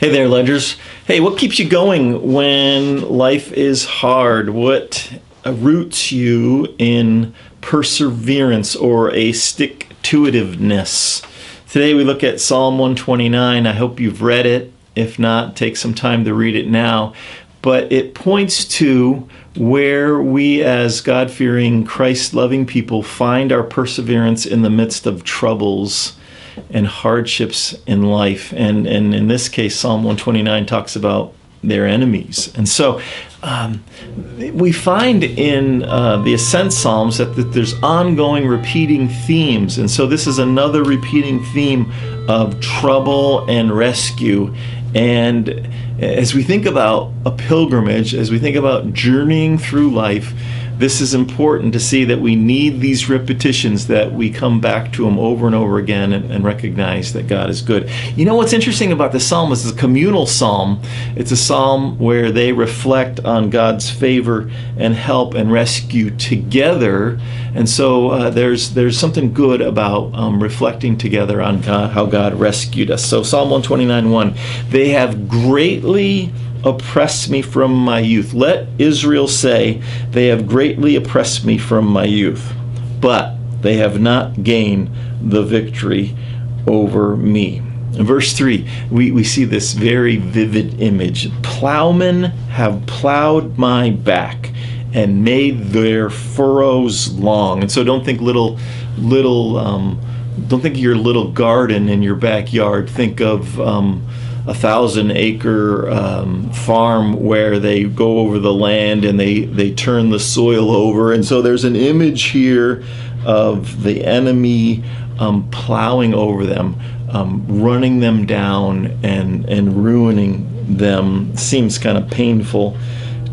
Hey there, Ledgers. Hey, what keeps you going when life is hard? What roots you in perseverance or a stick-to-itiveness? Today we look at Psalm 129. I hope you've read it. If not, take some time to read it now. But it points to where we as God-fearing, Christ-loving people find our perseverance in the midst of troubles and hardships in life. And in this case, Psalm 129 talks about their enemies. And so we find in the Ascent Psalms that there's ongoing repeating themes. And so this is another repeating theme of trouble and rescue. And as we think about a pilgrimage, as we think about journeying through life, this is important to see that we need these repetitions, that we come back to them over and over again and recognize that God is good. You know what's interesting about this psalm is it's a communal psalm. It's a psalm where they reflect on God's favor and help and rescue together. And so there's something good about reflecting together on God, how God rescued us. So Psalm 129:1, they have greatly oppressed me from my youth. Let Israel say, they have greatly oppressed me from my youth, but they have not gained the victory over me. In verse 3, we see this very vivid image. Plowmen have plowed my back and made their furrows long. And so don't think don't think of your little garden in your backyard. Think of 1,000-acre farm where they go over the land and they turn the soil over. And so there's an image here of the enemy plowing over them, running them down and ruining them. Seems kind of painful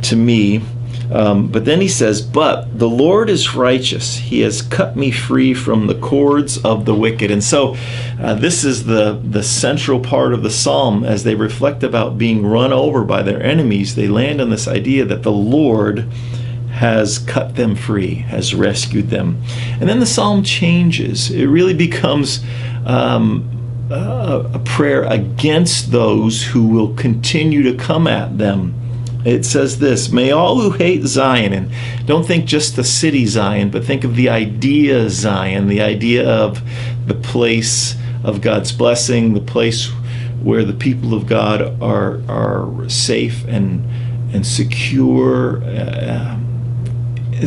to me. But then he says, but the Lord is righteous. He has cut me free from the cords of the wicked. And so this is the central part of the psalm. As they reflect about being run over by their enemies, they land on this idea that the Lord has cut them free, has rescued them. And then the psalm changes. It really becomes a prayer against those who will continue to come at them. It says this, may all who hate Zion, and don't think just the city Zion, but think of the idea Zion, the idea of the place of God's blessing, the place where the people of God are safe and secure.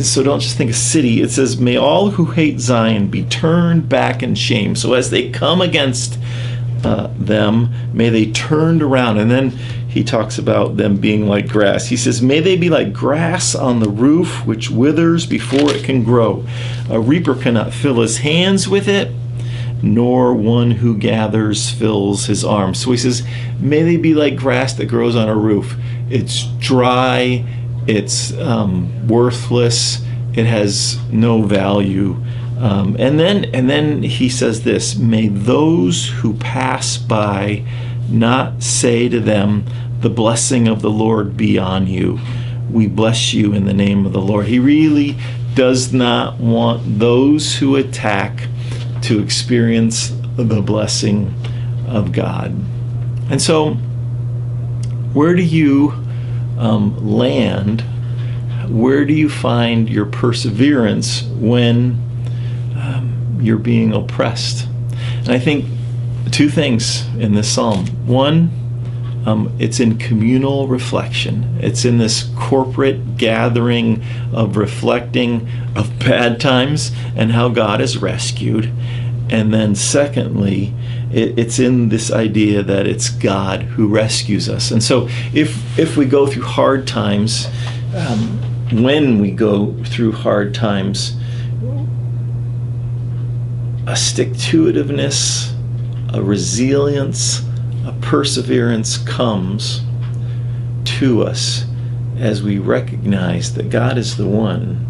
So don't just think of city. It says, may all who hate Zion be turned back in shame. So as they come against them, may they turn around. And then he talks about them being like grass. He says, may they be like grass on the roof, which withers before it can grow. A reaper cannot fill his hands with it, nor one who gathers fills his arms. So he says, may they be like grass that grows on a roof. It's dry, it's worthless, it has no value. And then he says this, may those who pass by not say to them, the blessing of the Lord be on you. We bless you in the name of the Lord. He really does not want those who attack to experience the blessing of God. And so, where do you land? Where do you find your perseverance when you're being oppressed? And I think two things in this psalm. One, it's in communal reflection. It's in this corporate gathering of reflecting of bad times and how God has rescued. And then secondly, it's in this idea that it's God who rescues us. And so if we go through hard times, when we go through hard times, a stick-to-itiveness, a resilience, a perseverance comes to us as we recognize that God is the one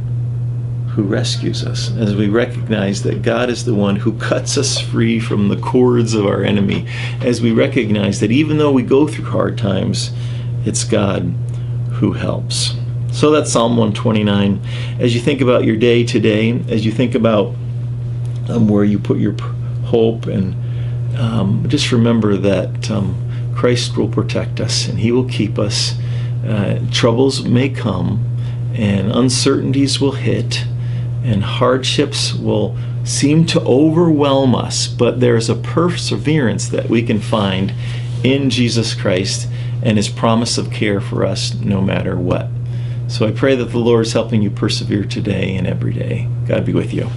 who rescues us, as we recognize that God is the one who cuts us free from the cords of our enemy, as we recognize that even though we go through hard times, it's God who helps. So that's Psalm 129. As you think about your day today, as you think about where you put your hope, and just remember that Christ will protect us and He will keep us. Troubles may come and uncertainties will hit and hardships will seem to overwhelm us, but there's a perseverance that we can find in Jesus Christ and His promise of care for us no matter what. So I pray that the Lord is helping you persevere today and every day. God be with you.